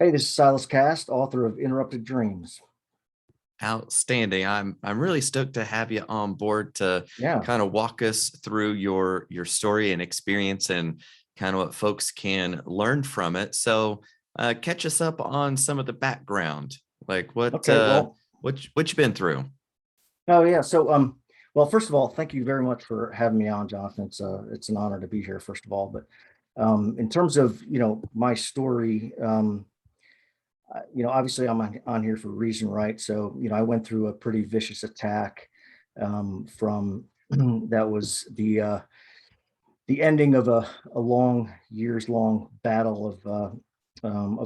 Hey, this is Silas Caste, author of Interrupted Dreams. Outstanding. I'm really stoked to have you on board to Yeah. kind of walk us through your story and experience and kind of what folks can learn from it. So catch us up on some of the background, like Okay. Well, what you been through. oh yeah. Well, first of all, thank you very much for having me on, Jonathan. It's an honor to be here, first of all. But in terms of my story, obviously I'm on here for a reason, right? So I went through a pretty vicious attack from that was the ending of a long, years long battle of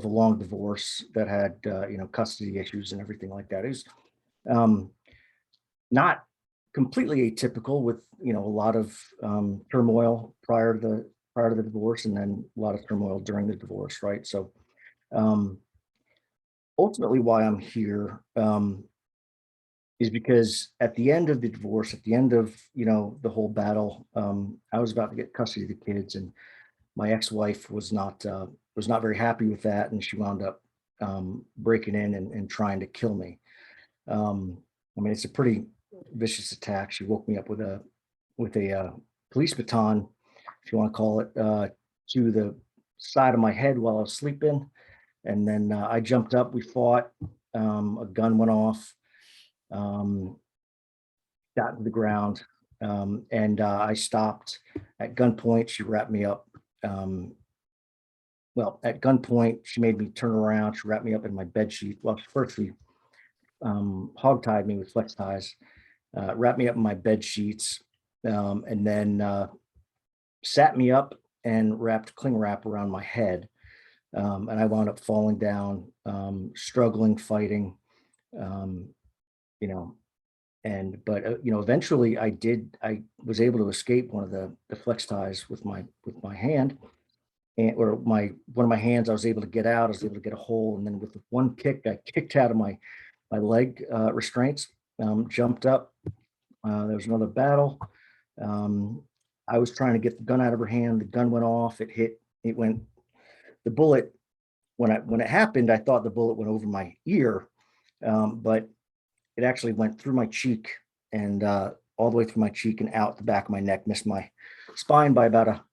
a long divorce that had custody issues and everything like that. It was um, not completely atypical with a lot of turmoil prior to the divorce, and then a lot of turmoil during the divorce, right? So um, ultimately, why I'm here is because at the end of the divorce, at the end of the whole battle, I was about to get custody of the kids, and my ex-wife was not very happy with that, and she wound up breaking in and trying to kill me. I mean, it's a pretty vicious attack. She woke me up with a police baton, if you want to call it, to the side of my head while I was sleeping, and then I jumped up. We fought. A gun went off. Um, Got to the ground, and I stopped at gunpoint. She wrapped me up. Um, well, at gunpoint, she made me turn around. She wrapped me up in my bed sheet. Well, first she hog-tied me with flex ties, wrapped me up in my bed sheets, and then sat me up and wrapped cling wrap around my head. And I wound up falling down, struggling, fighting, um, you know, but eventually I was able to escape one of the flex ties with my hand, and or my one of my hands. I was able to get out. I was able to get a hole, and then with one kick, I kicked out of my leg restraints, jumped up. There was another battle. Um, I was trying to get the gun out of her hand. The gun went off. It went. The bullet when it happened, I thought the bullet went over my ear, but it actually went through my cheek and all the way through my cheek and out the back of my neck. Missed my spine by about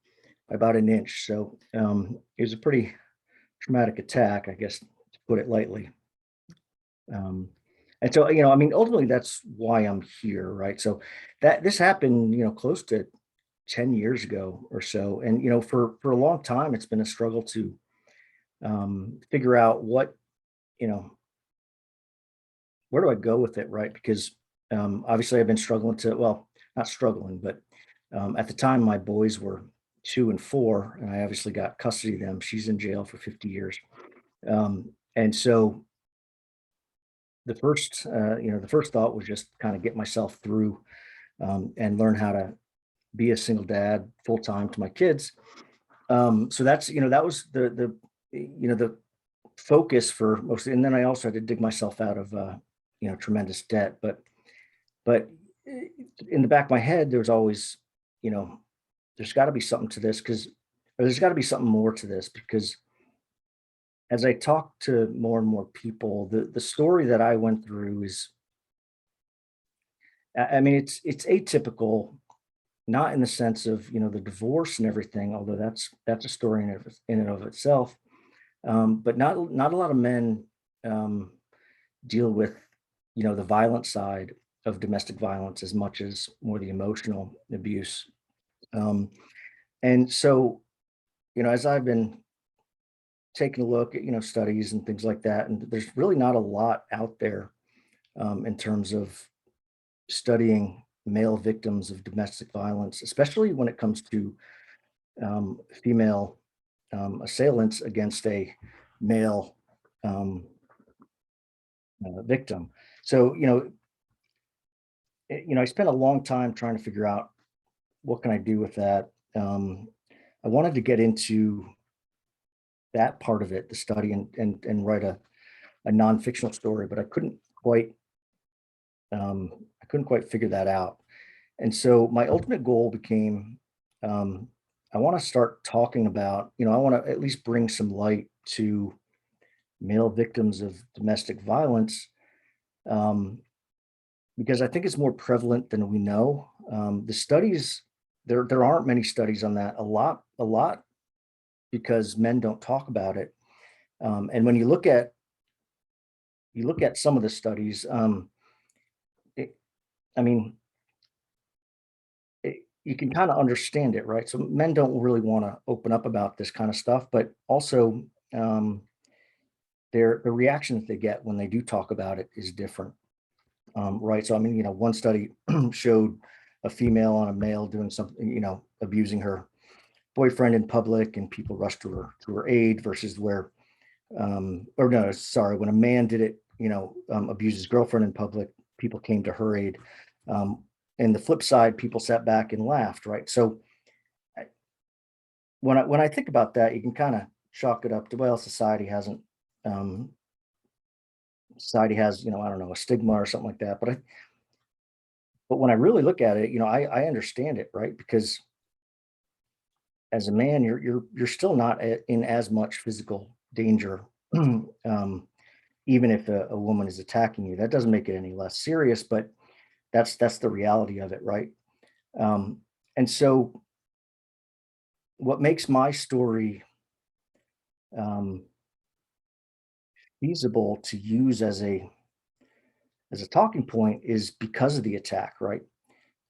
an inch. So it was a pretty traumatic attack, I guess, to put it lightly. Um, and so, I mean, ultimately, that's why I'm here, right? So that this happened, close to 10 years ago or so, and for a long time, it's been a struggle to figure out you know, where do I go with it, right? Because obviously, I've been struggling well, not struggling, but at the time, my boys were 2 and 4, and I obviously got custody of them. She's in jail for 50 years, and so the first thought was just kind of get myself through and learn how to be a single dad full time to my kids. So that's that was the focus for most, and then I also had to dig myself out of tremendous debt. But eh, in the back of my head, there was always you know there's got to be something to this because there's got to be something more to this because as I talk to more and more people, the story that I went through is, I mean, it's atypical, not in the sense of the divorce and everything, although that's a story in and of itself. But not a lot of men um, deal with the violent side of domestic violence as much as more the emotional abuse. Um, and so as I've been taking a look at studies and things like that, and there's really not a lot out there in terms of studying male victims of domestic violence, especially when it comes to female assailants against a male um, victim. So, I spent a long time trying to figure out what can I do with that. I wanted to get into that part of it, the study, and write a non-fictional story, but quite I couldn't quite figure that out. And so my ultimate goal became I want to start talking about, I want to at least bring some light to male victims of domestic violence, um, because I think it's more prevalent than we know. The studies, there aren't many studies on that. A lot because men don't talk about it. And when you look at some of the studies, it, I mean, you can kind of understand it, right? So men don't really want to open up about this kind of stuff, but also um, the reaction that they get when they do talk about it is different, right? So I mean, one study showed a female on a male doing something, abusing her boyfriend in public, and people rushed to her aid, versus where, or no, sorry, when a man did it, abuse his girlfriend in public, people came to her aid. Um, and the flip side, people sat back and laughed, right? So I- when I think about that, you can kind of chalk it up to, well, um, society has, I don't know, a stigma or something like that. But when I really look at it, I understand it, right? Because as a man, you're still not in as much physical danger, um, even if a woman is attacking you. That doesn't make it any less serious, but that's the reality of it, right? Um, and so, what makes my story um, feasible to use as a talking point is because of the attack, right?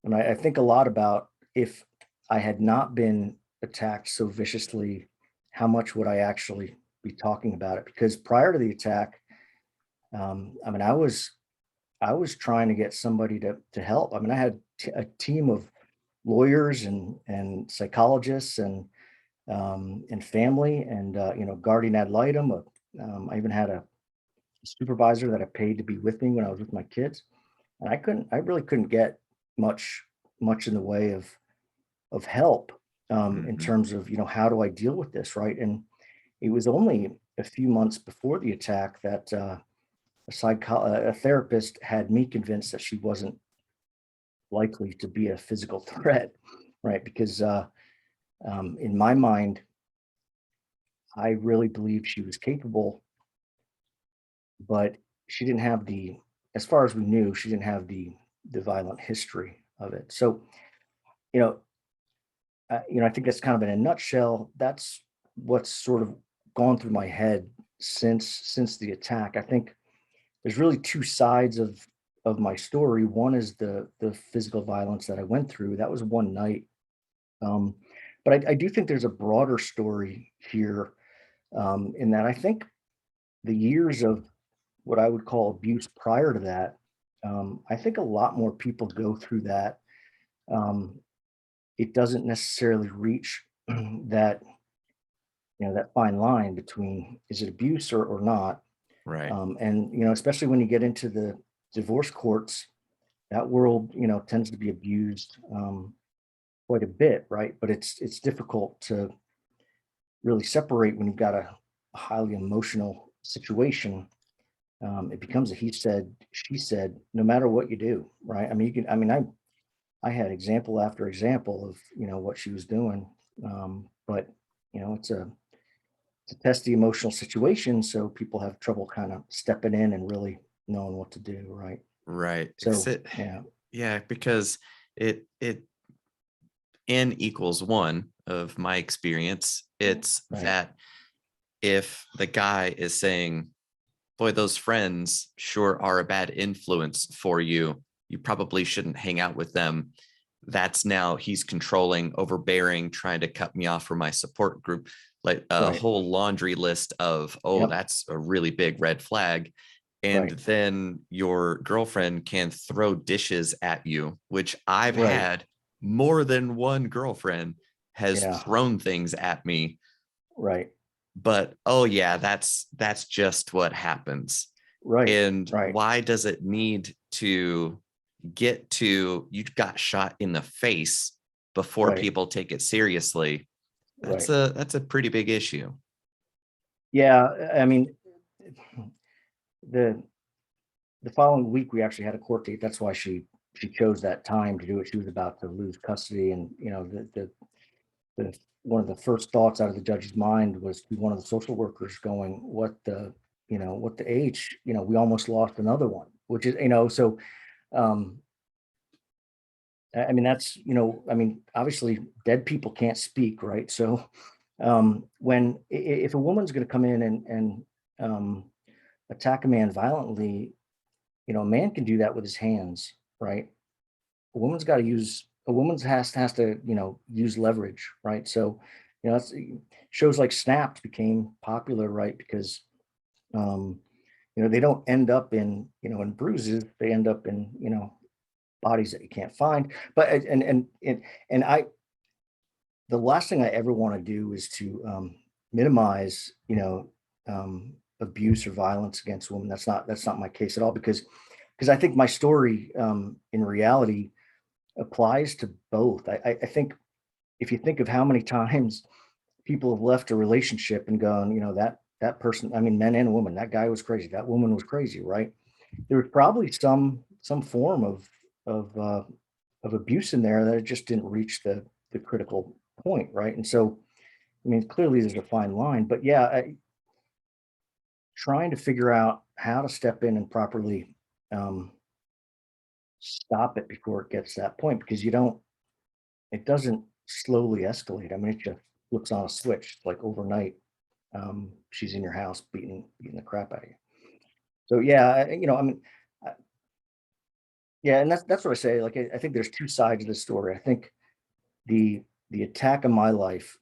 And I think a lot about, if I had not been attacked so viciously, how much would I actually be talking about it? Because prior to the attack, I mean, I was trying to get somebody to help. I mean, I had a team of lawyers and psychologists and family, and guardian ad litem. I even had a supervisor that I paid to be with me when I was with my kids, and I really couldn't get much much in the way of help, in Mhm. terms of, how do I deal with this, right? And it was only a few months before the attack that a therapist had me convinced that she wasn't likely to be a physical threat, right? Because in my mind, I really believed she was capable, but she didn't have as far as we knew, she didn't have the violent history of it. So, you know, I think that's kind of in a nutshell. That's what's sort of gone through my head since the attack. I think there's really two sides of my story. One is the physical violence that I went through. That was one night. Um, but I do think there's a broader story here, in that I think the years of what I would call abuse prior to that, I think a lot more people go through that. Um, it doesn't necessarily reach that that fine line between, is it abuse or not. Right. And especially when you get into the divorce courts, that world tends to be abused, quite a bit, right? But it's difficult to really separate when you've got a highly emotional situation. It becomes a he said, she said, no matter what you do, right? I mean, I had example after example of what she was doing, but it's a testy emotional situation, so people have trouble kind of stepping in and really knowing what to do, right? Right. So yeah, Yeah, because it n equals one of my experience. It's right, that if the guy is saying, boy, those friends sure are a bad influence for you. You probably shouldn't hang out with them. That's now he's controlling, overbearing, trying to cut me off from my support group. Like a right, whole laundry list of, oh, yep, that's a really big red flag. And right, then your girlfriend can throw dishes at you, which I've right, had more than one girlfriend has yeah, thrown things at me, right, but oh yeah, that's just what happens. right, And right, why does it need to get to you got shot in the face before right, people take it seriously? right. That's a pretty big issue. Yeah, I mean, the the following week we actually had a court date. That's why she chose that time to do it. She was about to lose custody, and the one of the first thoughts out of the judge's mind was to one of the social workers going, "What the what the H, we almost lost another one, which is, so, um, I mean, that's, obviously dead people can't speak, right? So, when, if a woman's going to come in and, attack a man violently, a man can do that with his hands, right? A woman's has to, use leverage, right? So, that's shows like Snapped became popular, right? Because, um, they don't end up in, in bruises, they end up in, bodies that you can't find. But and I, the last thing I ever want to do is to, minimize, abuse or violence against women. That's not my case at all, because I think my story, in reality, applies to both. I think if you think of how many times people have left a relationship and gone, that person, I mean, men and women, that guy was crazy, that woman was crazy, right? There was probably some form of abuse in there that it just didn't reach the critical point, right? And so, I mean, clearly there's a fine line, but yeah, trying to figure out how to step in and properly, um, stop it before it gets to that point, because it doesn't slowly escalate. I mean, it just flips on a switch like overnight. She's in your house beating the crap out of you. So yeah, I mean, I- yeah, and that's what I say. Like, I think there's two sides of the story. I think the attack of my life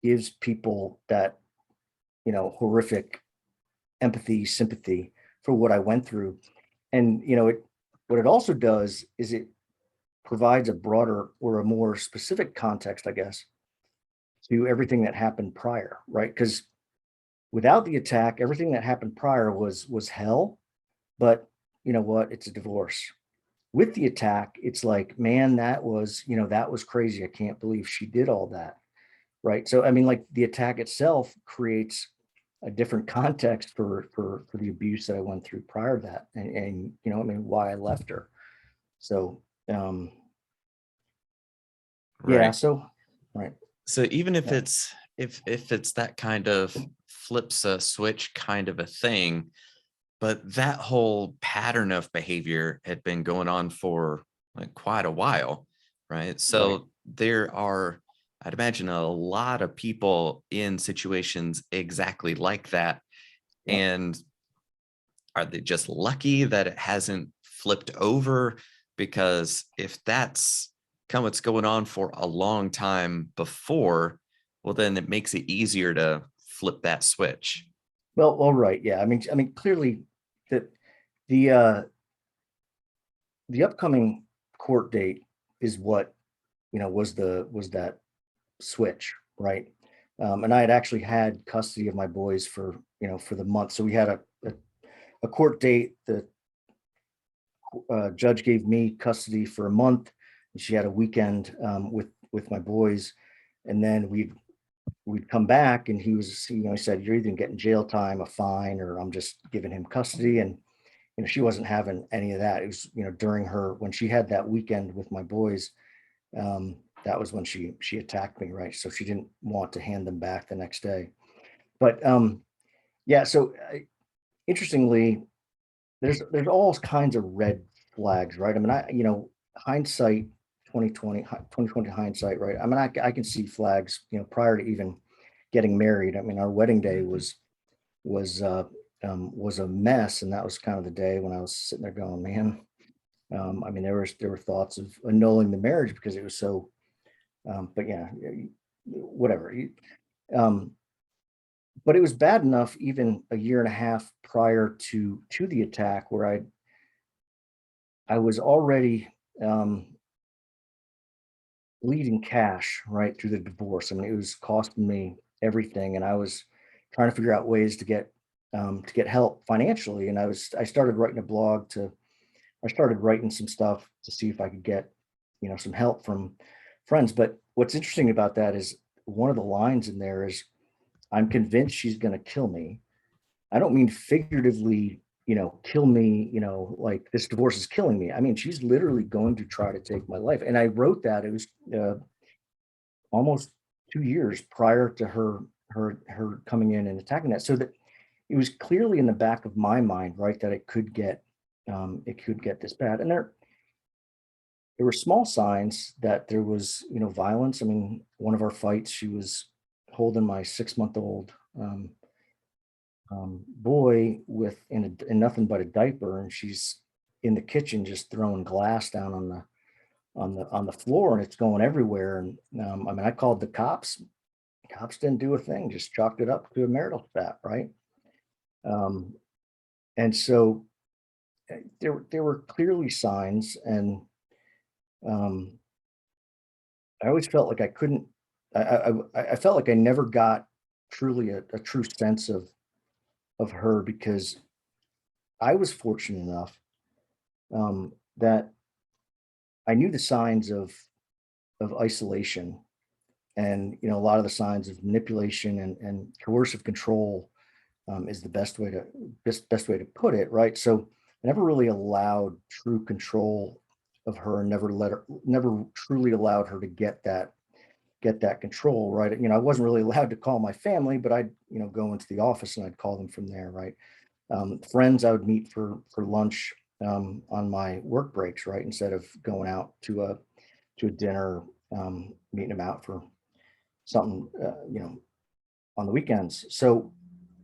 gives people that, horrific empathy, sympathy for what I went through. And, what it also does is it provides a broader or a more specific context, I guess, to everything that happened prior, right? Because without the attack, everything that happened prior was hell. But you know what? It's a divorce. With the attack, it's like, man, that was crazy. I can't believe she did all that. Right. So I mean, like, the attack itself creates a different context for the abuse that I went through prior to that, and I mean, why I left her. So, yeah, Right. so right. So even if Yeah. it's that kind of flips a switch kind of a thing, but that whole pattern of behavior had been going on for like quite a while, right? Right. So there are, I'd imagine, a lot of people in situations exactly like that. Yeah. And are they just lucky that it hasn't flipped over? Because if that's kind of what's going on for a long time before, well, then it makes it easier to flip that switch. Well, right. Yeah. I mean, clearly that the the upcoming court date is what, was that switch, right? And I had actually had custody of my boys for the month. So we had a court date. The judge gave me custody for a month, and she had a weekend, with my boys, and then we'd come back, and he said, "You're either getting jail time, a fine, or I'm just giving him custody." And she wasn't having any of that. It was, during her when she had that weekend with my boys, that was when she attacked me, right? So she didn't want to hand them back the next day. But yeah, so interestingly, there's all kinds of red flags, right? I mean, hindsight, 2020 hindsight, right? I mean, I can see flags, prior to even getting married. I mean, our wedding day was was a mess, and that was kind of the day when I was sitting there going, man. I mean, there were thoughts of annulling the marriage because it was so. But yeah, whatever. Um, but it was bad enough even a year and a half prior to the attack, where I was already, um, bleeding cash right through the divorce. I mean, it was costing me everything, and I was trying to figure out ways to get help financially. And I started writing a blog to I started writing some stuff to see if I could get, some help from friends. But what's interesting about that is one of the lines in there is, "I'm convinced she's going to kill me." I don't mean figuratively, kill me, like this divorce is killing me. I mean, she's literally going to try to take my life. And I wrote that. It was almost 2 years prior to her coming in and attacking that. So that it was clearly in the back of my mind, right, that it could get this bad. And there were small signs that there was, violence. I mean, one of our fights, she was holding my 6-month-old boy in nothing but a diaper, and she's in the kitchen just throwing glass down on the floor, and it's going everywhere. And I mean, I called the cops. Cops didn't do a thing, just chalked it up to a marital spat, right? Um, and so there were clearly signs, and um, I always felt like I couldn't. I felt like I never got truly a true sense of her, because I was fortunate enough that I knew the signs of isolation, and a lot of the signs of manipulation and coercive control, is the best way to put it, right? So I never really allowed true control of her, and never truly allowed her to get that control, right? I wasn't really allowed to call my family, but I'd go into the office and I'd call them from there, right? Friends I would meet for lunch on my work breaks, right? Instead of going out to a dinner, meeting them out for something, on the weekends. So,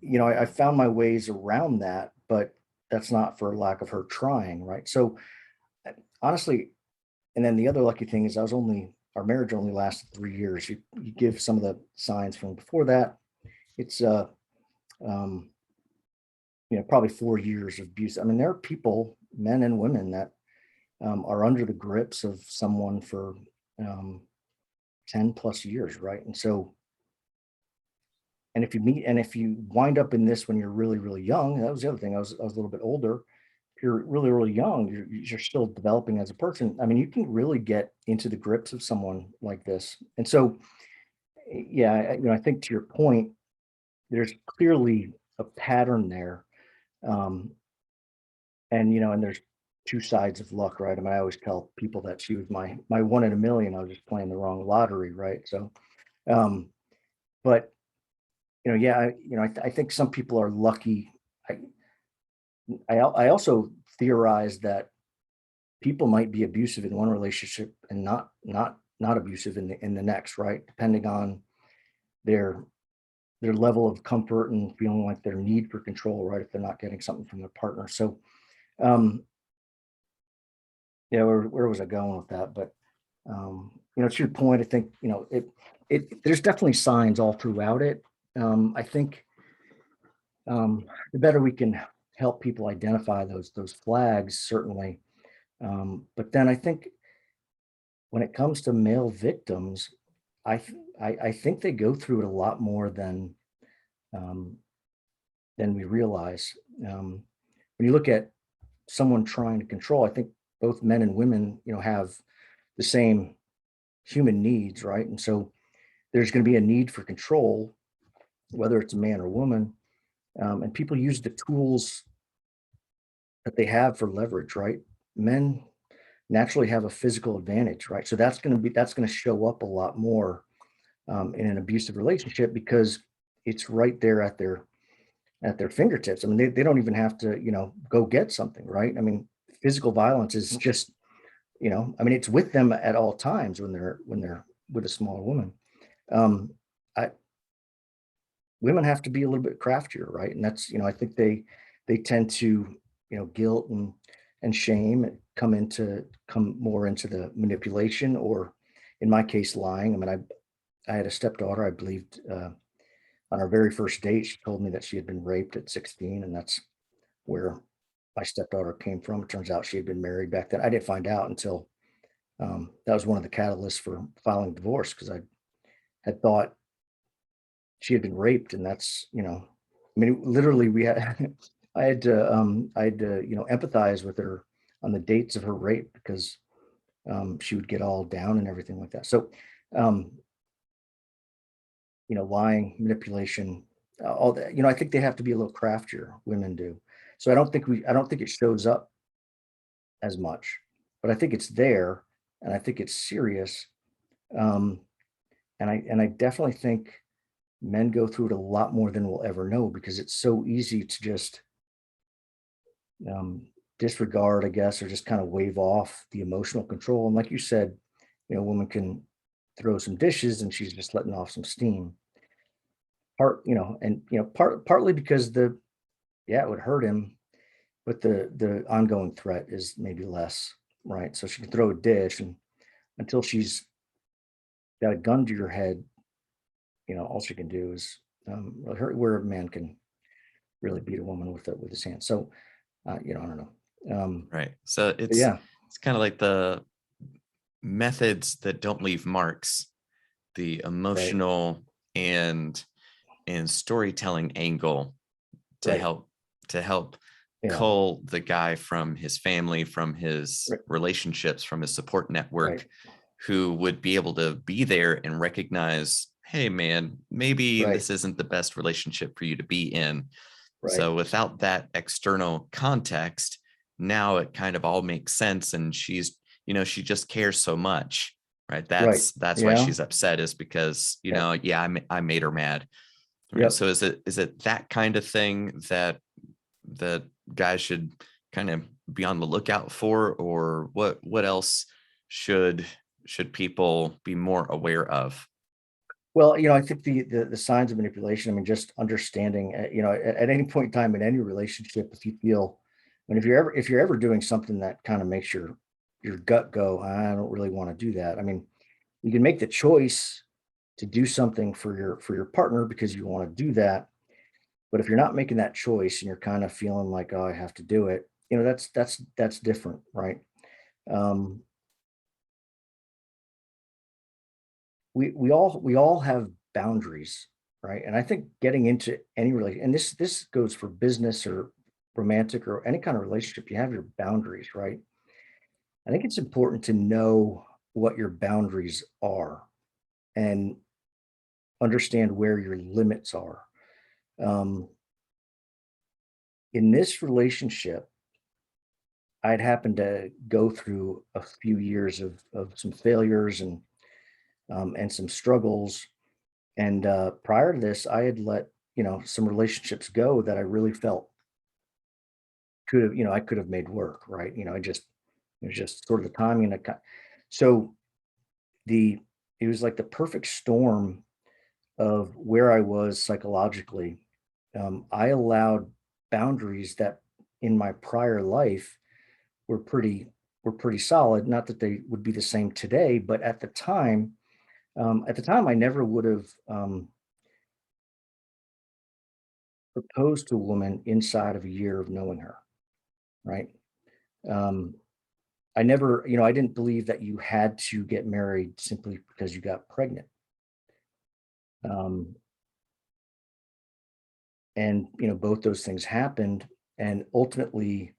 I found my ways around that, but that's not for lack of her trying, right? So honestly, and then the other lucky thing is our marriage only lasted 3 years. You give some of the signs from before that, it's um, probably 4 years of abuse. I mean, there are people, men and women, that are under the grips of someone for um, 10 plus years, right? And so, and if you wind up in this when you're really, really young, that was the other thing. I was a little bit older. If you're really, really young, you're still developing as a person. I mean, you can really get into the grips of someone like this. And so, yeah, I think to your point, there's clearly a pattern there. Um, and there's two sides of luck, right? I mean, I always tell people that she was my one in a million. I was just playing the wrong lottery, right? So, um, but yeah, I think some people are lucky. I I also theorize that people might be abusive in one relationship and not abusive in the next, right? Depending on their their level of comfort and feeling like their need for control, right? If they're not getting something from their partner. So, um, yeah, where was I going with that? But to your point, I think there's definitely signs all throughout it. I think the better we can help people identify those flags, certainly. But then I think when it comes to male victims, I think they go through it a lot more um, than we realize. When you look at someone trying to control, I think both men and women, have the same human needs, right? And so there's going to be a need for control, whether it's a man or woman, and people use the tools that they have for leverage, right? Men naturally have a physical advantage, right? So that's going to show up a lot more in an abusive relationship, because it's right there at their fingertips. I mean, they don't even have to, go get something, right? I mean, physical violence is just, I mean, it's with them at all times when they're with a smaller woman. Um, I Women have to be a little bit craftier, right? And that's, I think they tend to, guilt and shame come more into the manipulation, or in my case, lying. I mean, I had a stepdaughter, I believed, on our very first date, she told me that she had been raped at 16, and that's where my stepdaughter came from. It turns out she had been married back then. I didn't find out until that was one of the catalysts for filing divorce, because I had thought she had been raped, and that's, I mean, literally, we had I had to empathize with her on the dates of her rape, because she would get all down and everything like that. So, um, lying, manipulation, all that, I think they have to be a little craftier, women do. So I don't think it shows up as much, but I think it's there, and I think it's serious. Um, and I definitely think men go through it a lot more than we'll ever know because it's so easy to just um, disregard, I guess, or just kind of wave off the emotional control. And like you said, a woman can throw some dishes and she's just letting off some steam. Partly because it would hurt him, but the ongoing threat is maybe less, right? So she can throw a dish, and until she's got a gun to your head, all she can do is really hurt. Where a man can really beat a woman with his hand. So, I don't know. Right. So But yeah, it's kind of like the methods that don't leave marks, the right, emotional and storytelling angle to right, help yeah, cull the guy from his family, from his right, relationships, from his support right, network, who would be able to be there and recognize, hey man, maybe right, this isn't the best relationship for you to be in. right, So without that external context, now it kind of all makes sense. And she just cares so much, right? right. That's why Yeah, she's upset, is because, yep, yeah, I made her mad. Right. yep. So is it that kind of thing that guys should kind of be on the lookout for, or what else should people be more aware of? Well, I think the signs of manipulation. I mean, just understanding. At any point in time in any relationship, if you feel, and if you're ever doing something that kind of makes your gut go, I don't really want to do that. I mean, you can make the choice to do something for your partner because you want to do that. But if you're not making that choice and you're kind of feeling like, oh, I have to do it, that's different, right? Um, we all have boundaries, right? And I think getting into any relation, and this goes for business or romantic or any kind of relationship, you have your boundaries, right? I think it's important to know what your boundaries are and understand where your limits are. Um, in this relationship, I'd happened to go through a few years of some failures and some struggles. And prior to this, I had let some relationships go that I really felt I could have made work, right? It was just sort of the timing. So the it was like the perfect storm of where I was psychologically. I allowed boundaries that in my prior life were pretty were pretty solid. Not that they would be the same today, but at the time, I never would have proposed to a woman inside of a year of knowing her, right? Um, I didn't believe that you had to get married simply because you got pregnant. Um, and both those things happened, and ultimately,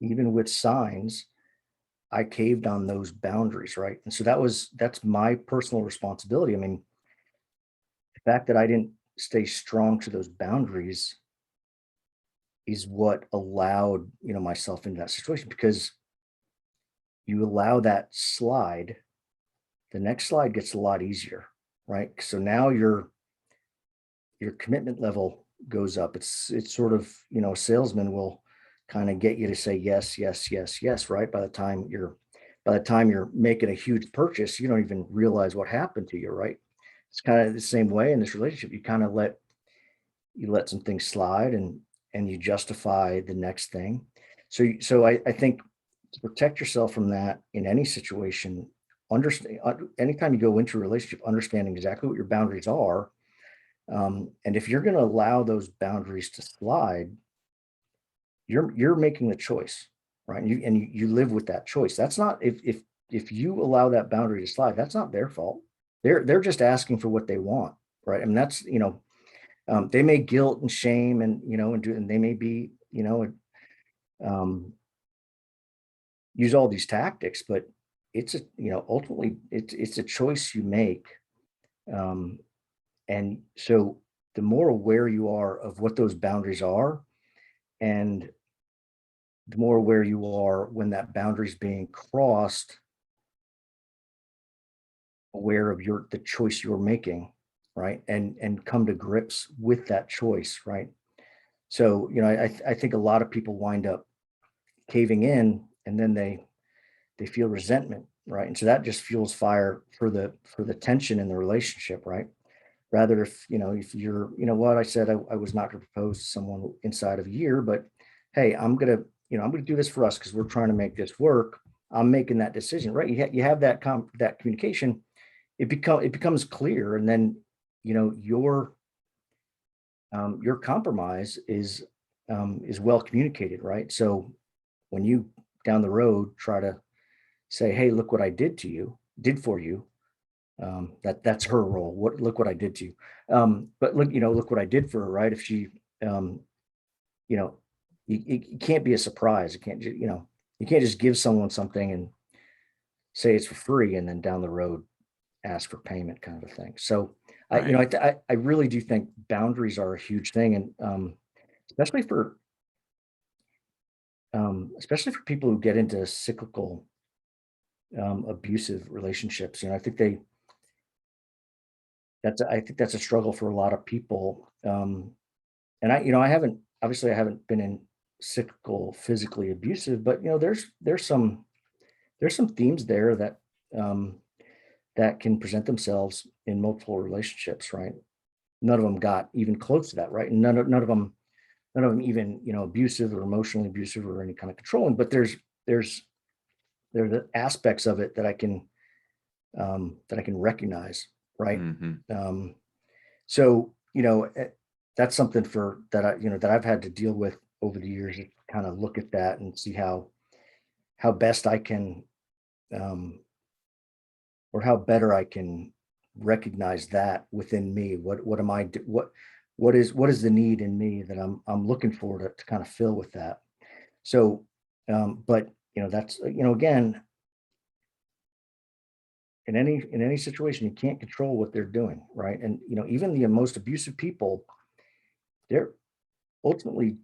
even with signs, I caved on those boundaries, right? And so that's my personal responsibility. I mean, the fact that I didn't stay strong to those boundaries is what allowed myself into that situation because you allow that slide, the next slide gets a lot easier, right? So now your commitment level goes up. It's sort of, a salesman will kind of get you to say yes, yes, yes, yes, right? By the time you're making a huge purchase, you don't even realize what happened to you, right? It's kind of the same way in this relationship. You let some things slide and you justify the next thing. So I think to protect yourself from that in any situation, understand anytime you go into a relationship, understanding exactly what your boundaries are. And if you're going to allow those boundaries to slide, you're making the choice, right? And you live with that choice. That's not if you allow that boundary to slide, that's not their fault. They're just asking for what they want, right? I mean, they may guilt and shame and they may be um, use all these tactics, but ultimately it's a choice you make. Um, and so the more aware you are of what those boundaries are, and the more aware you are when that boundary is being crossed, aware of the choice you're making, right? And come to grips with that choice, right? So, I think a lot of people wind up caving in, and then they feel resentment, right? And so that just fuels fire for the tension in the relationship, right? Rather, if you're, what I said, I was not going to propose to someone inside of a year, but hey, I'm gonna do this for us because we're trying to make this work. I'm making that decision, right? You have that communication. It becomes clear, and then you know your compromise is well communicated, right? So when you down the road try to say, hey, look what I did for you, that's her role. Look what I did to you. But look what I did for her, right? If she, um, you know, it can't be a surprise. It can't, you can't just give someone something and say it's for free, and then down the road ask for payment, kind of a thing. So, Right. I really do think boundaries are a huge thing, and especially for especially for people who get into cyclical, abusive relationships. I think that's a struggle for a lot of people. And I haven't been in cyclical physically abusive, but there's some themes there um, that can present themselves in multiple relationships, right? None of them got even close to that, right? And none of them even abusive or emotionally abusive or any kind of controlling. But there's there's the aspects of it that I can recognize, right? Hmm. Um, So, that's something that I've had to deal with over the years, to kind of look at that and see how best I can, um, or how better I can recognize that within me. What am I do- what is the need in me that I'm looking for to kind of fill with that. So, but that's again, in any situation, you can't control what they're doing, right? And even the most abusive people, they're ultimately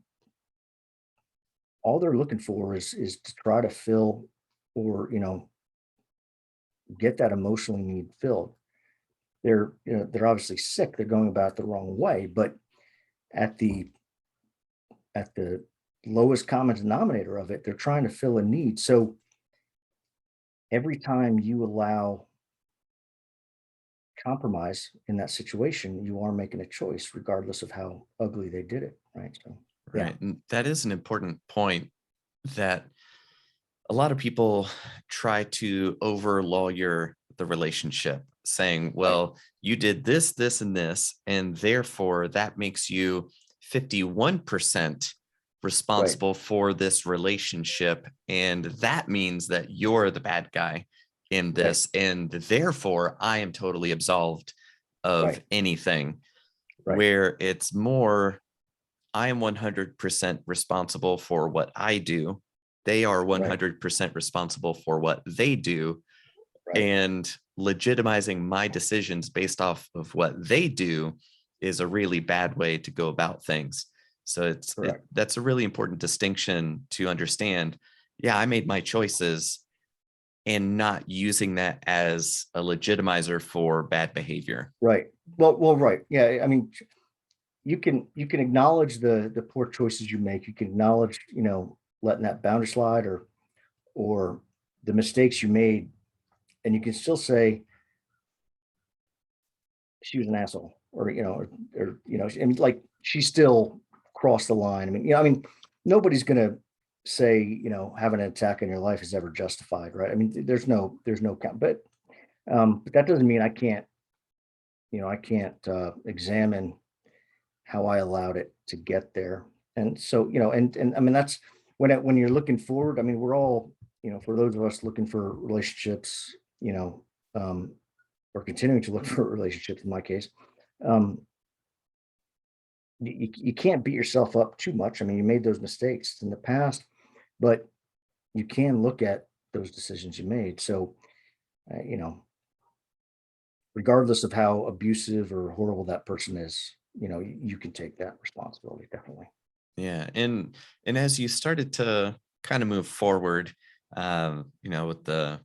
all they're looking for is to try to fill, or get that emotional need filled. They're obviously sick. They're going about it the wrong way, but at the at the lowest common denominator of it, they're trying to fill a need. So every time you allow compromise in that situation, you are making a choice, regardless of how ugly they did it, right? So yeah. Right. And that is an important point, that a lot of people try to over lawyer the relationship, saying, Right. well, you did this, this, and this, and therefore that makes you 51% Right. responsible for this relationship. And that means that you're the bad guy in Right. this. And therefore I am totally absolved of Right. anything, Right. where it's more, I am 100% responsible for what I do. They are Right. 100% responsible for what they do. Right. And legitimizing my decisions based off of what they do is a really bad way to go about things. So Correct. that's a really important distinction to understand. Yeah, I made my choices, and not using that as a legitimizer for bad behavior. Right. Right. Yeah. I mean, you can acknowledge the poor choices you make. You can acknowledge, letting that boundary slide, or the mistakes you made, and you can still say she was an asshole, I mean, like, she still crossed the line. I mean, nobody's gonna say, having an attack on your life is ever justified, right? I mean, there's no count, but that doesn't mean I can't examine how I allowed it to get there. And so, and I mean, that's when you're looking forward. I mean, we're all, for those of us looking for relationships, um, or continuing to look for relationships in my case, um, you can't beat yourself up too much. I mean, you made those mistakes in the past, but you can look at those decisions you made. So, regardless of how abusive or horrible that person is, you can take that responsibility, definitely. Yeah, and as you started to kind of move forward, with the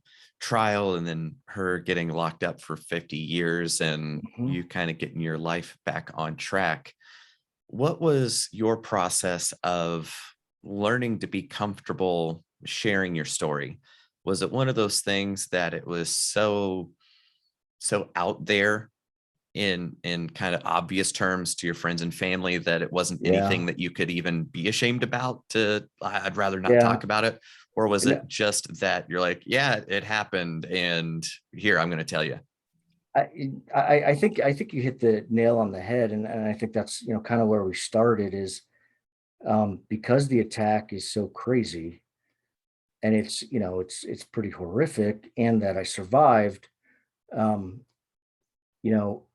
trial and then her getting locked up for 50 years and Mhm. you kind of getting your life back on track. What was your process of learning to be comfortable sharing your story? Was it one of those things that it was so out there in kind of obvious terms to your friends and family that it wasn't anything Yeah. that you could even be ashamed about to I'd rather not Yeah. talk about it? Or was And it just that you're like, yeah, it happened and here I'm going to tell you? I think you hit the nail on the head, and I think that's, kind of where we started is, because the attack is so crazy, and it's pretty horrific, and that I survived. um, you know,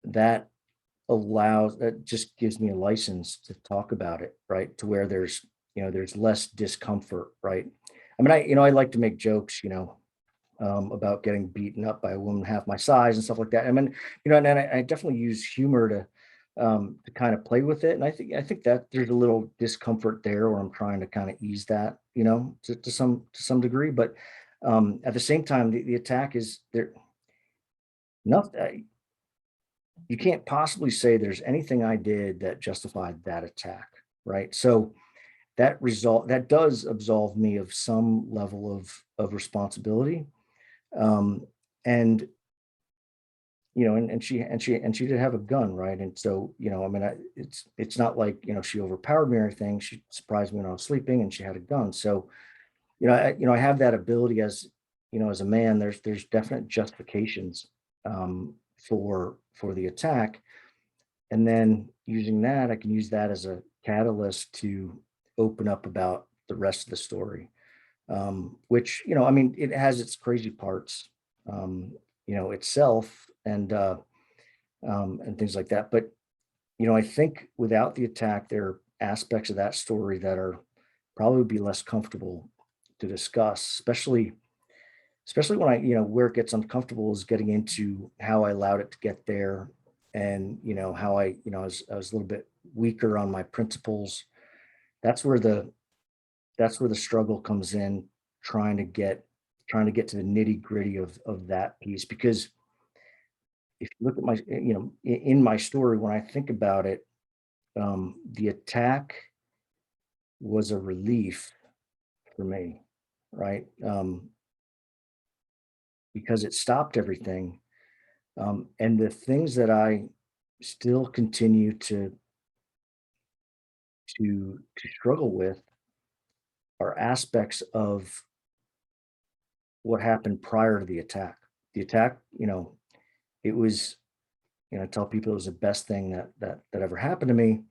that that just gives me a license to talk about it, right? To where there's less discomfort, right? I mean, I like to make jokes, about getting beaten up by a woman half my size and stuff like that. I mean, and then I definitely use humor to kind of play with it. And I think that there's a little discomfort there where I'm trying to kind of ease that, to some degree. But at the same time, the attack is there. Nothing. You can't possibly say there's anything I did that justified that attack, right? So that does absolve me of some level of responsibility. Um, and and she did have a gun, right? And so, I mean, it's not like, she overpowered me or anything. She surprised me when I was sleeping, and she had a gun. So, I have that ability as a man. There's definite justifications, for the attack. And then using that, I can use that as a catalyst to open up about the rest of the story, which, I mean, it has its crazy parts, itself, and things like that. But, I think without the attack, there are aspects of that story that are probably be less comfortable to discuss, especially when where it gets uncomfortable is getting into how I allowed it to get there, and how I was a little bit weaker on my principles. That's where the struggle comes in, trying to get to the nitty gritty of that piece. Because if you look at in my story, when I think about it, the attack was a relief for me, right? Because it stopped everything. And the things that I still continue to struggle with are aspects of what happened prior to the attack. The attack, it was, I tell people it was the best thing that ever happened to me.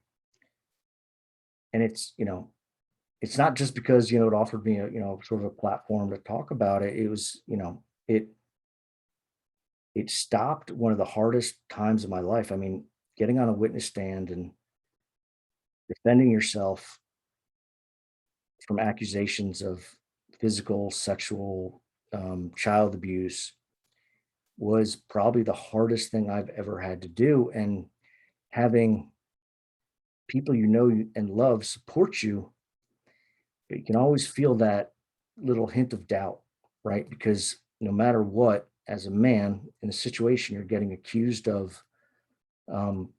And it's not just because, it offered me a, sort of a platform to talk about it. It was, it stopped one of the hardest times of my life. I mean, getting on a witness stand and defending yourself from accusations of physical, sexual, child abuse was probably the hardest thing I've ever had to do. And having people and love support you, you can always feel that little hint of doubt, right? Because no matter what, as a man in a situation, you're getting accused of,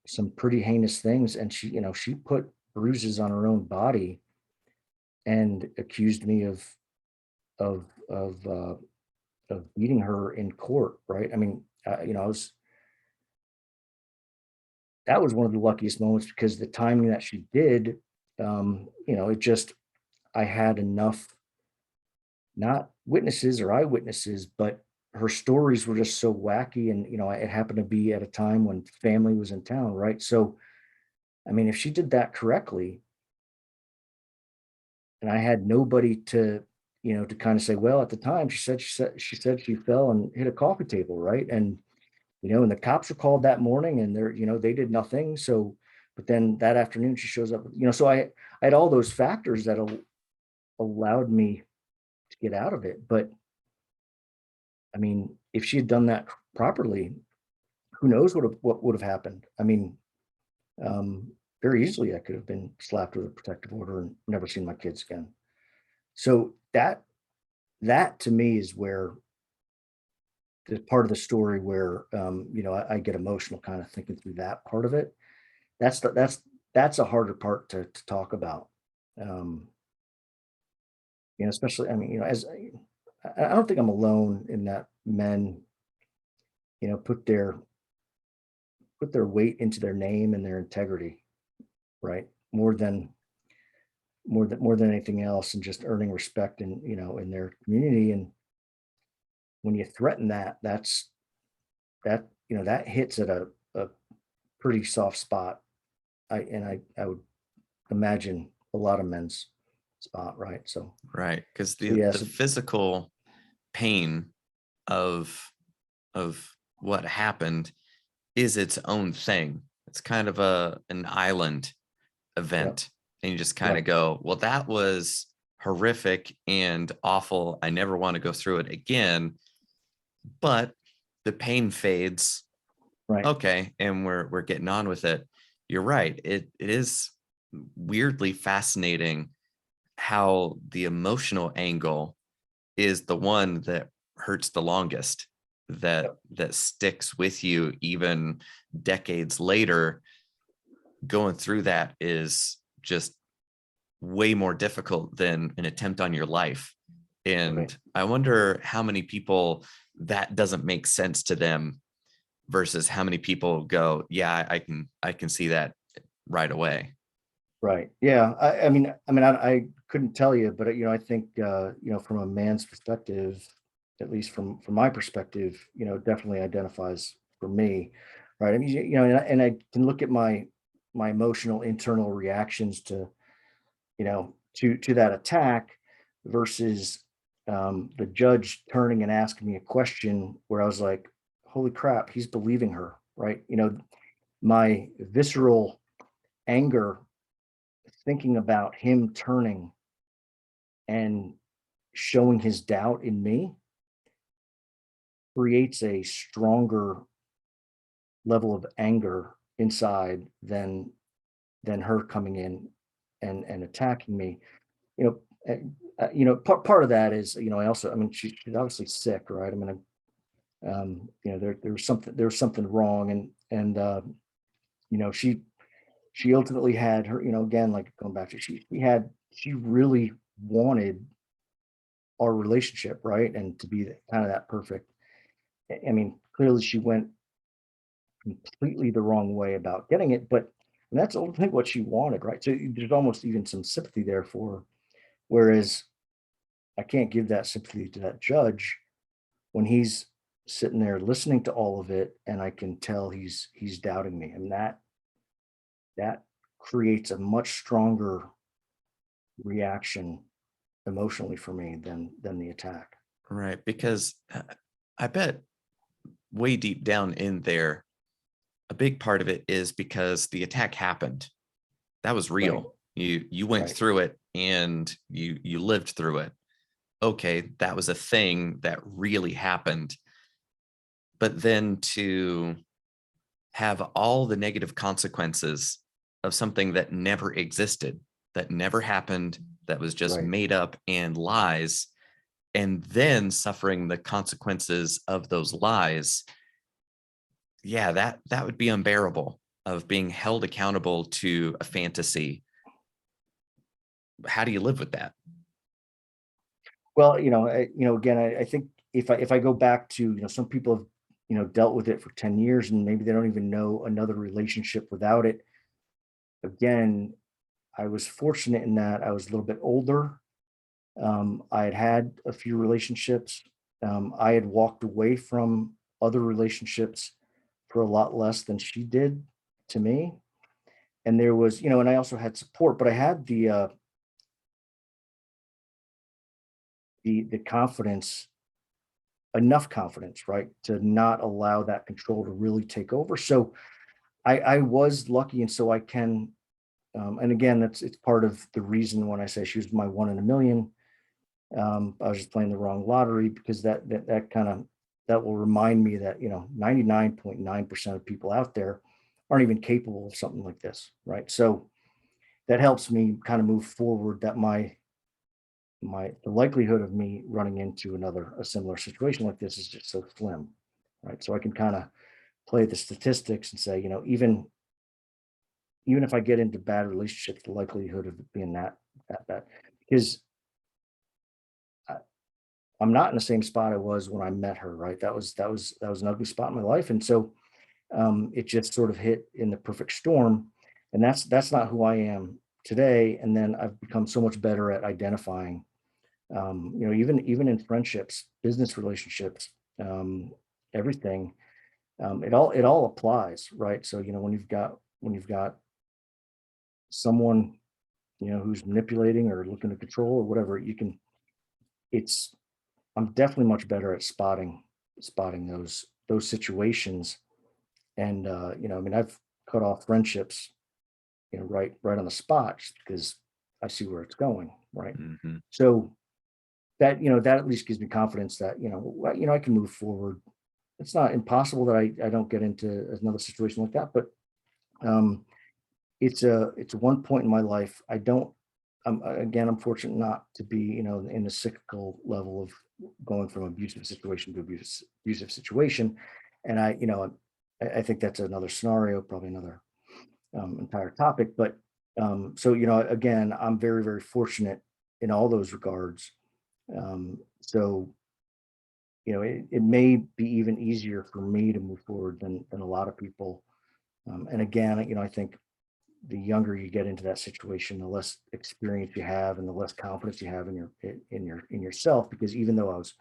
some pretty heinous things. And she put bruises on her own body and accused me of of uh, of beating her in court, right? I mean, that was one of the luckiest moments, because the timing that she did, it just I had enough, not witnesses or eyewitnesses, but her stories were just so wacky, and it happened to be at a time when family was in town, right? So, I mean, if she did that correctly, and I had nobody to kind of say, well, at the time she said she fell and hit a coffee table, right? And the cops were called that morning, and they did nothing. So, but then that afternoon she shows up, so I had all those factors that allowed me to get out of it. But I mean, if she had done that properly, who knows what would have happened? I mean, very easily I could have been slapped with a protective order and never seen my kids again. So that to me is where the part of the story where, you know, I get emotional kind of thinking through that part of it. That's a harder part to talk about. Um, you know, especially, I mean, you know, I don't think I'm alone in that men, you know, put their weight into their name and their integrity, right? More than anything else, and just earning respect in, you know, in their community. And when you threaten that, you know, that hits at a pretty soft spot. I would imagine a lot of men's spot, right? Right. Because So the yes, physical pain of what happened is its own thing. It's kind of an island yep, event. And you just kind right, of go, well, that was horrific and awful. I never want to go through it again. But the pain fades. right, Okay. And we're getting on with it. You're right. It is weirdly fascinating how the emotional angle is the one that hurts the longest, that yep, sticks with you even decades later. Going through that is just way more difficult than an attempt on your life. right. And I wonder how many people that doesn't make sense to them versus how many people go, yeah, I can see that right away. Right. Yeah. I couldn't tell you, but you know, I think, you know, from a man's perspective, at least from my perspective, you know, it definitely identifies for me, right? I mean, you know, and I can look at my emotional internal reactions to, you know, to that attack versus, the judge turning and asking me a question where I was like, holy crap, he's believing her, right? You know, my visceral anger thinking about him turning and showing his doubt in me creates a stronger level of anger inside than her coming in and attacking me. You know, you know, part of that is, you know, I mean, she's obviously sick, right? I mean, you know, there was something wrong, and you know, she ultimately had her, you know, again, like going back to she really wanted our relationship, right? And to be kind of that perfect. I mean, clearly she went completely the wrong way about getting it, but and that's ultimately what she wanted, right? So there's almost even some sympathy there for her. Whereas I can't give that sympathy to that judge when he's sitting there listening to all of it, and I can tell he's doubting me, and that creates a much stronger reaction emotionally for me than the attack. Right. Because I bet way deep down in there, a big part of it is because the attack happened. That was Right, real. You went right, through it and you lived through it. Okay, that was a thing that really happened. But then to have all the negative consequences of something that never existed, that never happened, that was just right. made up and lies, and then suffering the consequences of those lies, yeah, that would be unbearable, of being held accountable to a fantasy. How do you live with that? Well, you know, again, I think if I go back to, you know, some people have, you know, dealt with it for 10 years and maybe they don't even know another relationship without it. Again, I was fortunate in that I was a little bit older. I had had a few relationships. I had walked away from other relationships for a lot less than she did to me. And there was, you know, and I also had support, but I had the confidence, enough confidence, right, to not allow that control to really take over. So I was lucky, and so I can, and again, it's part of the reason when I say she was my one in a million. I was just playing the wrong lottery because that kind of that will remind me that, you know, 99.9% of people out there aren't even capable of something like this, right? So that helps me kind of move forward. That the likelihood of me running into a similar situation like this is just so slim. right? So I can kind of play the statistics and say, even if I get into bad relationships, the likelihood of it being that bad, because I, I'm not in the same spot I was when I met her, right? That was an ugly spot in my life, and so it just sort of hit in the perfect storm, and that's not who I am today. And then I've become so much better at identifying, even in friendships, business relationships, um, everything. It all applies, right? So when you've got someone who's manipulating or looking to control or whatever, you can. It's I'm definitely much better at spotting those situations. And I mean, I've cut off friendships, right on the spot, just because I see where it's going, right? Hmm. So that at least gives me confidence that I can move forward. It's not impossible that I don't get into another situation like that, but um, it's one point in my life. I don't. I'm fortunate not to be in the cyclical level of going from abusive situation to abusive situation, and I think that's another scenario, probably another entire topic. But so again, I'm very, very fortunate in all those regards. So it may be even easier for me to move forward than a lot of people. And again, I think the younger you get into that situation, the less experience you have, and the less confidence you have in yourself. Because even though I was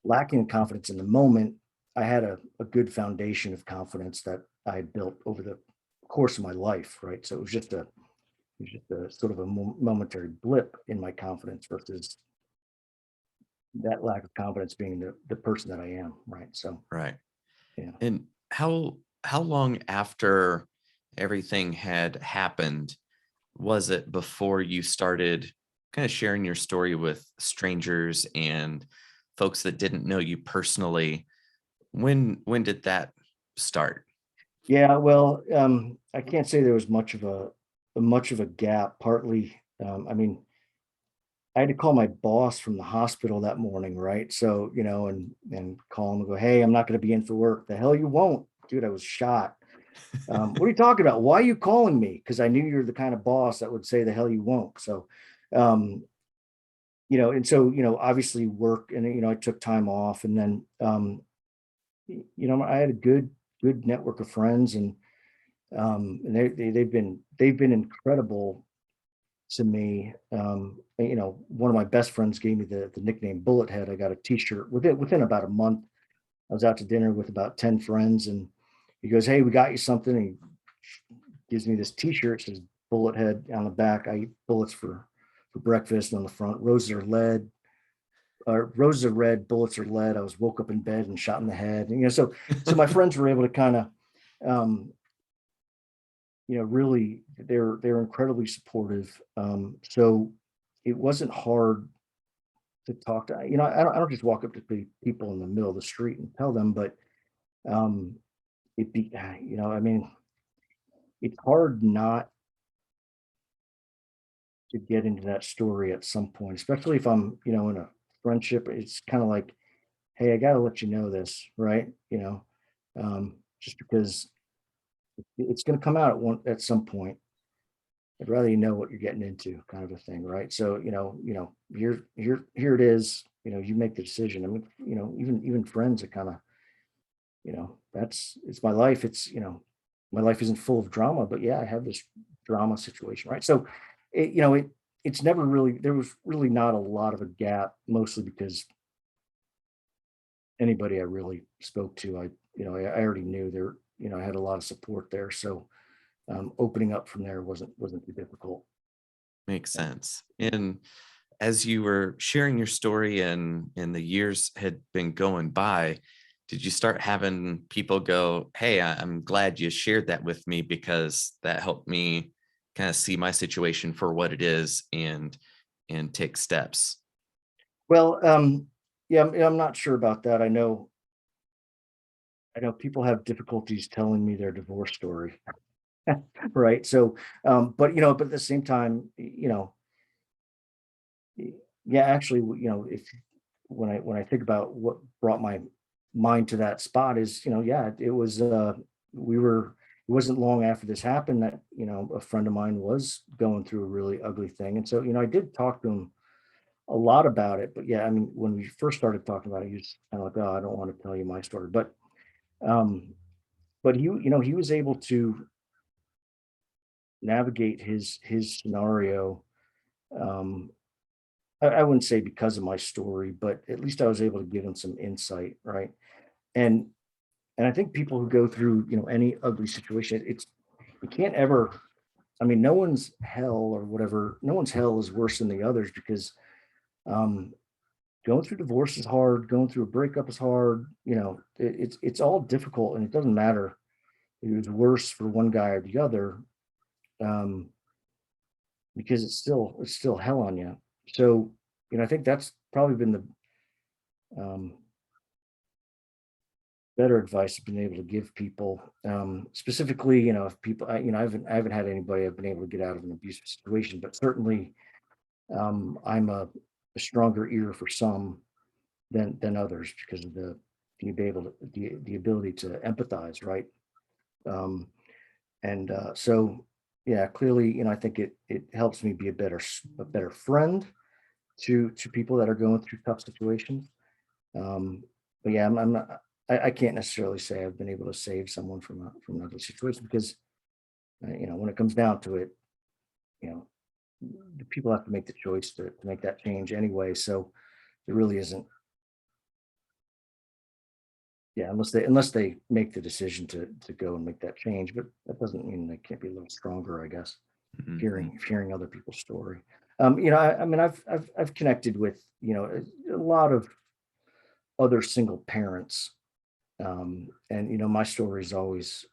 lacking in confidence in the moment, I had a good foundation of confidence that I had built over the course of my life, right? So it was just a sort of a momentary blip in my confidence versus that lack of confidence being the person that I am, right? So Right. yeah. And how long after everything had happened was it before you started kind of sharing your story with strangers and folks that didn't know you personally? When did that start? Yeah, well, I can't say there was much of a gap. Partly, I mean, I had to call my boss from the hospital that morning, right? So, and call him and go, "Hey, I'm not going to be in for work." "The hell you won't, dude! I was shot." "What are you talking about? Why are you calling me?" Because I knew you're the kind of boss that would say, "The hell you won't." So, um, and so obviously work, and I took time off, and then I had a good network of friends, and they've been incredible to me. One of my best friends gave me the nickname Bullet Head. I got a T-shirt within about a month. I was out to dinner with about 10 friends, and he goes, "Hey, we got you something." And he gives me this T-shirt. It says Bullet Head on the back. I eat bullets for breakfast. And on the front, roses are lead. Roses are red, bullets are lead. I was woke up in bed and shot in the head. And so my friends were able to kind of um, really they're incredibly supportive. So it wasn't hard to talk to. I don't just walk up to people in the middle of the street and tell them, but um, I mean, it's hard not to get into that story at some point, especially if I'm, in a friendship. It's kind of like, "Hey, I got to let you know this, right?" Just because it's going to come out at some point. I'd rather you know what you're getting into, kind of a thing, right? So, here it is. You make the decision. I mean, even friends are kind of, it's my life. My life isn't full of drama, but yeah, I have this drama situation, right? So, it's never really there was really not a lot of a gap, mostly because anybody I really spoke to, I already knew there. I had a lot of support there, so opening up from there wasn't too difficult. Makes Yeah. sense. Yeah. And as you were sharing your story and the years had been going by, did you start having people go, "Hey, I'm glad you shared that with me because that helped me kind of see my situation for what it is and take steps." Well, yeah, I'm not sure about that. I know people have difficulties telling me their divorce story, right? So, but at the same time, y- yeah, actually, if when I think about what brought my mind to that spot is, yeah, it was, it wasn't long after this happened that, a friend of mine was going through a really ugly thing. And so, I did talk to him a lot about it, but yeah, I mean, when we first started talking about it, he was kind of like, oh, I don't want to tell you my story, um, but he was able to navigate his scenario. Um, I wouldn't say because of my story, but at least I was able to give him some insight, right? And and I think people who go through, any ugly situation, you can't ever. I mean, no one's hell or whatever. No one's hell is worse than the others because um, going through divorce is hard. Going through a breakup is hard. It's all difficult, and it doesn't matter if it was worse for one guy or the other, um, because it's still hell on you. So, I think that's probably been the um, better advice I've been able to give people. Specifically, if people, I haven't had anybody I've been able to get out of an abusive situation, but certainly I'm a stronger ear for some than others because of the ability to empathize, right? Um, and so, yeah, clearly, I think it helps me be a better friend to people that are going through tough situations. Um, but yeah, I'm not. I can't necessarily say I've been able to save someone from an ugly situation because when it comes down to it, you know, the people have to make the choice to make that change anyway. So it really isn't. Yeah, unless they make the decision to go and make that change, but that doesn't mean they can't be a little stronger, I guess. Mhm. Hearing other people's story. I mean, I've connected with a lot of other single parents, and my story is always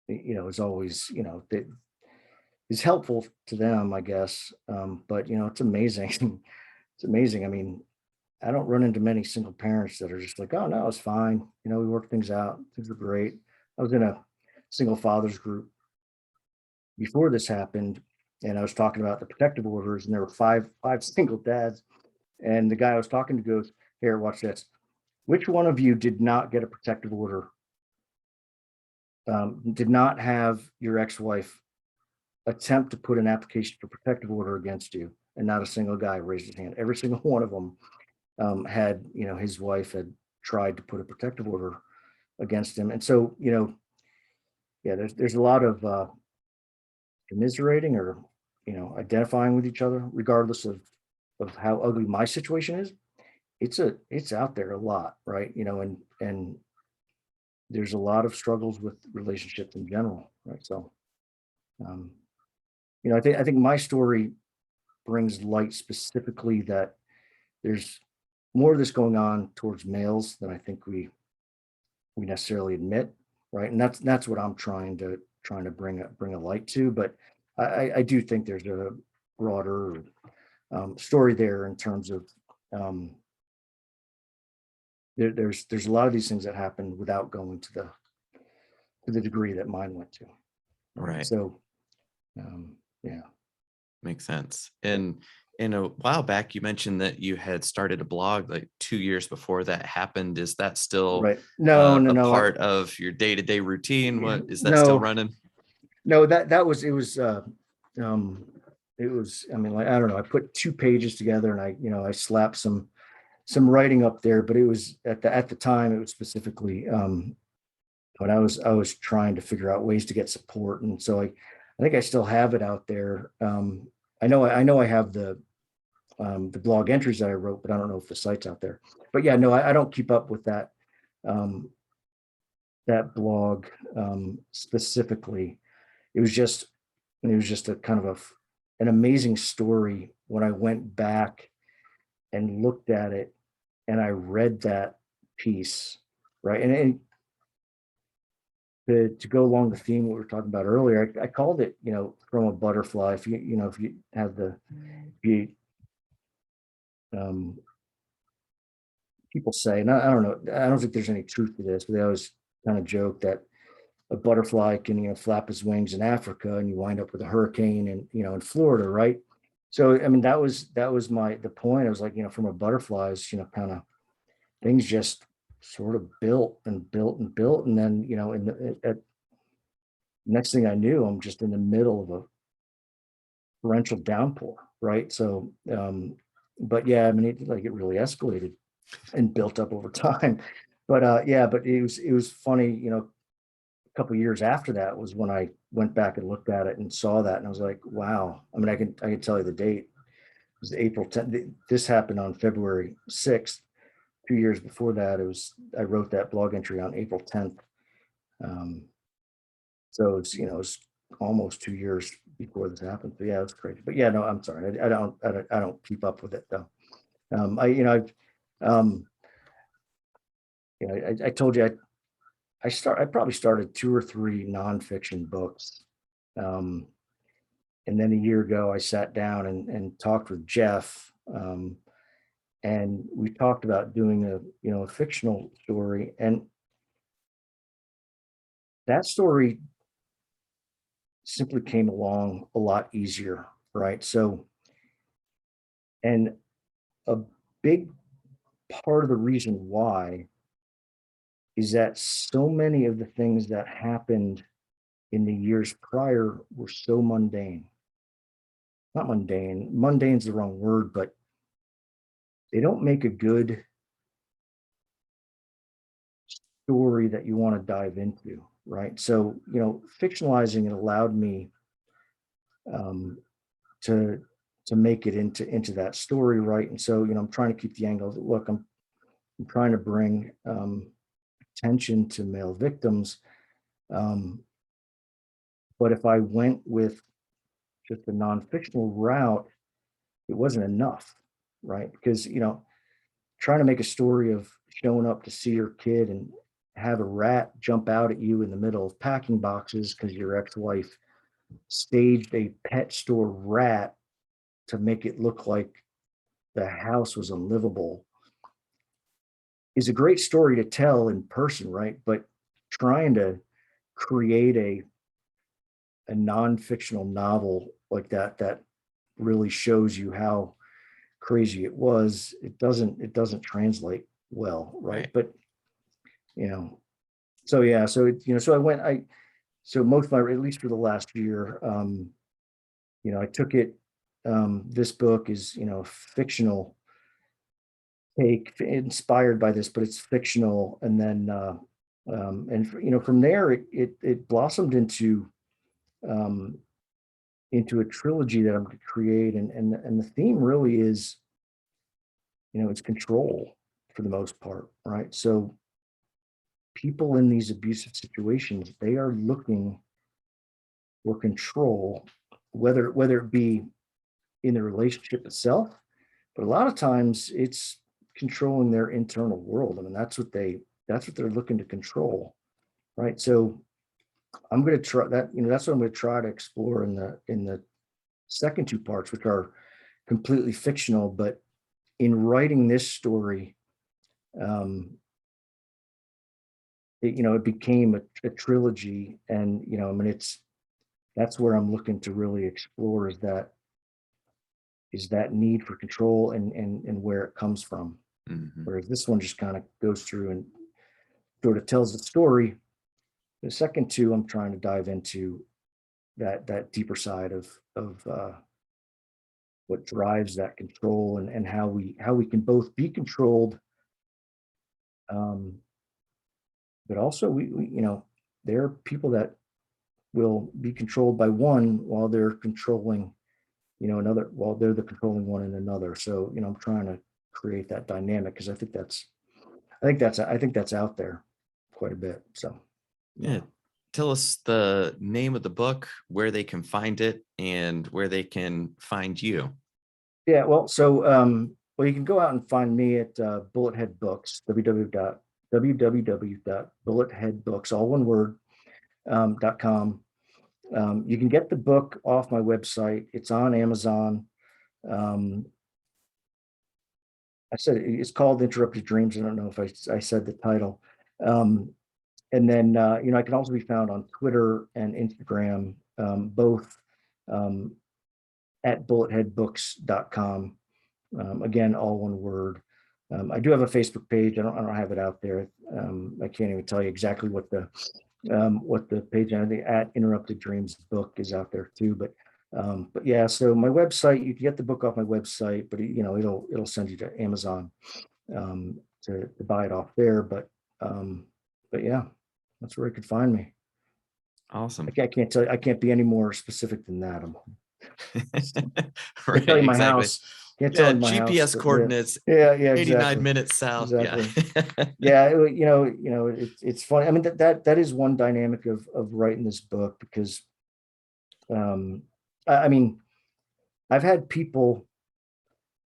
is always that is helpful to them, I guess. But it's amazing. It's amazing. I mean, I don't run into many single parents that are just like, oh no, it's fine. We work things out. Things are great. I was in a single fathers group before this happened, and I was talking about the protective orders, and there were five single dads. And the guy I was talking to goes, "Here, watch this. Which one of you did not get a protective order? Did not have your ex-wife attempt to put an application for protective order against you?" And not a single guy raised his hand. Every single one of them had, his wife had tried to put a protective order against him. And so, yeah, there's a lot of commiserating or, identifying with each other, regardless of how ugly my situation is. It's out there a lot, right? And there's a lot of struggles with relationships in general, right? So, um, I think my story brings light specifically that there's more of this going on towards males than I think we necessarily admit, right? And that's what I'm trying to bring a light to. But I do think there's a broader story there in terms of um, there's a lot of these things that happen without going to the degree that mine went to, right? Right. So um, yeah, Makes sense. And in a while back, you mentioned that you had started a blog like 2 years before that happened. Is that still right. No, no, a no. part of your day-to-day routine? Yeah, What is that still no, running? no. That was it was. Um, it was. I mean, like I don't know. I put 2 pages together, and I slapped some writing up there. But it was at the time it was specifically when I was trying to figure out ways to get support, and so I think I still have it out there. I know I have the blog entries that I wrote, but I don't know if the site's out there. But yeah, no, I don't keep up with um, that blog specifically. It was just it was just a kind of an amazing story when I went back and looked at it and I read that piece, right? And to go along the theme what we were talking about earlier, I called it, from a butterfly. If you have if you um, people say, and I don't know, I don't think there's any truth to this, but they always kind of joke that a butterfly can, flap his wings in Africa and you wind up with a hurricane in Florida, right? So I mean that was the point. I was like, from a butterfly's, kind of things just sort of built and built and built. And then, in at next thing I knew, I'm just in the middle of a torrential downpour, right? So, but yeah, I mean, it really escalated and built up over time. But yeah, but it was funny, a couple of years after that was when I went back and looked at it and saw that, and I was like, wow. I mean, I can tell you the date. It was April 10th. This happened on February 6th. 2 years before that, I wrote that blog entry on April 10th. Um, so it's almost 2 years before this happened. But yeah, it's crazy. But yeah, no, I'm sorry. I don't keep up with it though. Um, I told you I probably started two or three nonfiction books. Um, and then a year ago, I sat down and talked with Jeff. And we talked about doing a fictional story, and that story simply came along a lot easier, right? So, and a big part of the reason why is that so many of the things that happened in the years prior were so mundane. Not mundane, mundane's the wrong word, but they don't make a good story that you want to dive into, right? So, fictionalizing it allowed me um, to make it into that story, right? And so, I'm trying to keep the angle. Look, I'm trying to bring attention to male victims, um, but if I went with just a non-fictional route, it wasn't enough, right? Because trying to make a story of showing up to see your kid and have a rat jump out at you in the middle of packing boxes because your ex-wife staged a pet store rat to make it look like the house was unlivable is a great story to tell in person, right? But trying to create a non-fictional novel like that really shows you how crazy it was. It doesn't translate well, right? Right. But you know, so yeah, so so so most of my, at least for the last year, I took it. This book is fictional take inspired by this, but it's fictional. And then from there it blossomed um, into a trilogy that I'm going to create, and the theme really is it's control for the most part, right? So people in these abusive situations, they are looking for control, whether it be in the relationship itself, but a lot of times it's controlling their internal world. I mean, that's what they're looking to control, right? So I'm going to try that. That's what I'm going to try to explore in the second two parts, which are completely fictional. But in writing this story, um, it became a trilogy, and I mean, that's where I'm looking to really explore is that need for control and where it comes from. Mhm. Whereas this one just kind of goes through and sort of tells the story. The second two, I'm trying to dive into that deeper side of what drives that control, and how we can both be controlled, um, but also there are people that will be controlled by one while they're controlling another, while they're the controlling one in another. So I'm trying to create that dynamic because I think that's out there quite a bit. So yeah. Yeah. Tell us the name of the book, where they can find it, and where they can find you. Yeah, well, so you can go out and find me at Bullethead Books, www.bulletheadbooks, all one word, .com. You can get the book off my website. It's on Amazon. Um, I said it's called Interrupted Dreams. I don't know if I said the title. Um, and then I can also be found on Twitter and Instagram, both um, at bulletheadbooks.com. Again, all one word. I do have a Facebook page. I don't have it out there. I can't even tell you exactly what the page, I think at Interrupted Dreams book is out there too. But yeah, so my website, you can get the book off my website, but it'll send you to Amazon to buy it off there. But yeah, that's where you could find me. Awesome. I can't tell you, I can't be any more specific than that. I Right, can tell you my exactly. house. Can't tell Yeah, you my house, GPS but coordinates, yeah, 89 exactly. minutes south. Exactly. Yeah. Yeah, it's funny. I mean, that is one dynamic of writing this book, because I mean, I've had people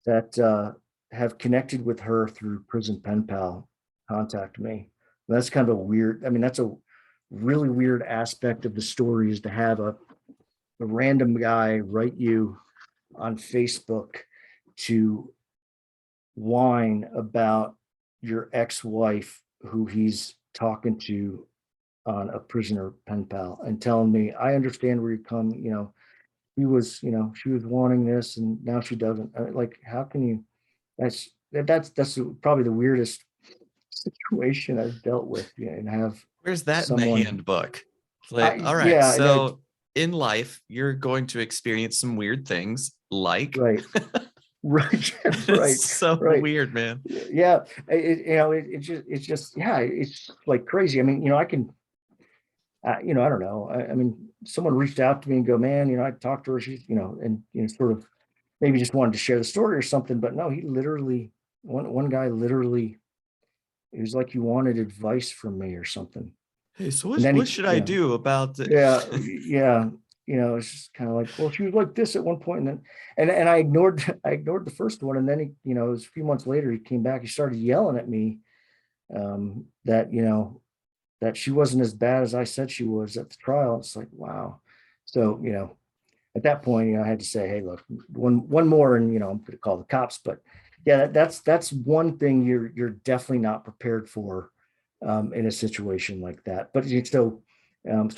that have connected with her through Prison Pen Pal contact me. And that's kind of a weird, I mean, that's a really weird aspect of the story, is to have a random guy write you on Facebook to whine about your ex-wife who he's talking to on a prisoner pen pal, and telling me, I understand where you come, she was wanting this and now she doesn't. Like, how can you, that's probably the weirdest situation I've dealt with, and have Where's that in the someone, handbook? It's like, all right, yeah, so in life, you're going to experience some weird things, like right, right, it's right, so right. weird, man. Yeah, it's just, yeah, it's like crazy. I mean, I can, I don't know. I mean, someone reached out to me and go, man, I talked to her. She's, and sort of maybe just wanted to share the story or something. But no, he literally, one guy literally, it was like he wanted advice from me or something. Hey, so And then what should I do about it? yeah, it's just kind of like, well, she was like this at one point, and then, and I ignored the first one, and then it was a few months later, he came back, he started yelling at me, that that she wasn't as bad as I said she was at the trial. It's like, wow. So, at that point, I had to say, hey, look, one more, and I'm going to call the cops. But yeah, that's one thing you're definitely not prepared for in a situation like that. But so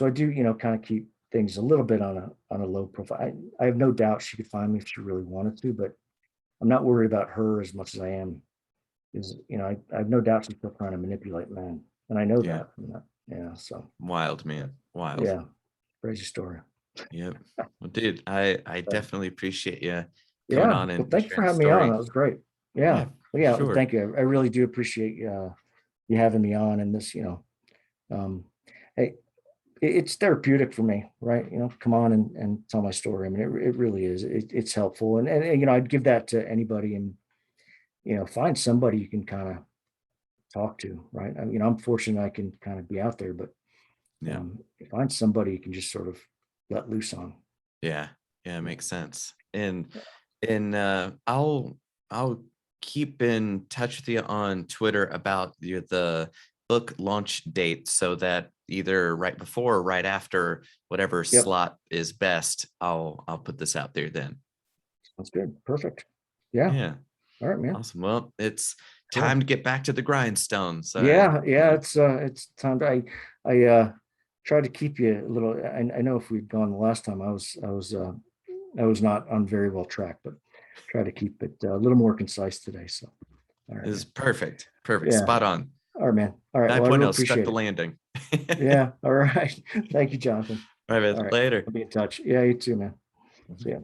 I do, kind of keep things a little bit on a low profile. I have no doubt she could find me if she really wanted to, but I'm not worried about her as much as I am, is, I have no doubt she's still trying to manipulate men, and I know Yeah, that from that. Yeah, so wild, man, wild. yeah, crazy story. Yep. Well, dude, I But definitely appreciate you coming yeah, on well, and thank you for sharing the having me on. That story. was great. Yeah, Yeah, well, for yeah, sure. thank you. I really do appreciate you having me on, and this, um, hey, it's therapeutic for me, right? Come on and tell my story. I mean, it really is. It's helpful, and I'd give that to anybody, and find somebody you can kind of talk to, right? I mean, I'm fortunate I can kind of be out there, but Yeah. find somebody you can just sort of let loose on. Yeah. Yeah, it Yeah. makes sense. And I'll keep in touch with you on Twitter about the book launch date, so that either right before or right after, whatever Yep. slot is best, I'll put this out there then. That's good. Perfect. Yeah. Yeah. All right, man. Awesome. Well, it's Cool. time to get back to the grindstone. So Yeah, it's time to, I tried to keep you a little. I know if we'd gone the last time, I was not on very well track, but try to keep it a little more concise today. So, all right, this is man. perfect. Perfect. Yeah. Spot on. All right, man. All right. Well, I really 9.0 stuck appreciate the it. landing. Yeah. All right. Thank you, Jonathan. All right, All man. right. Later. I'll be in touch. Yeah, you too, man. See ya.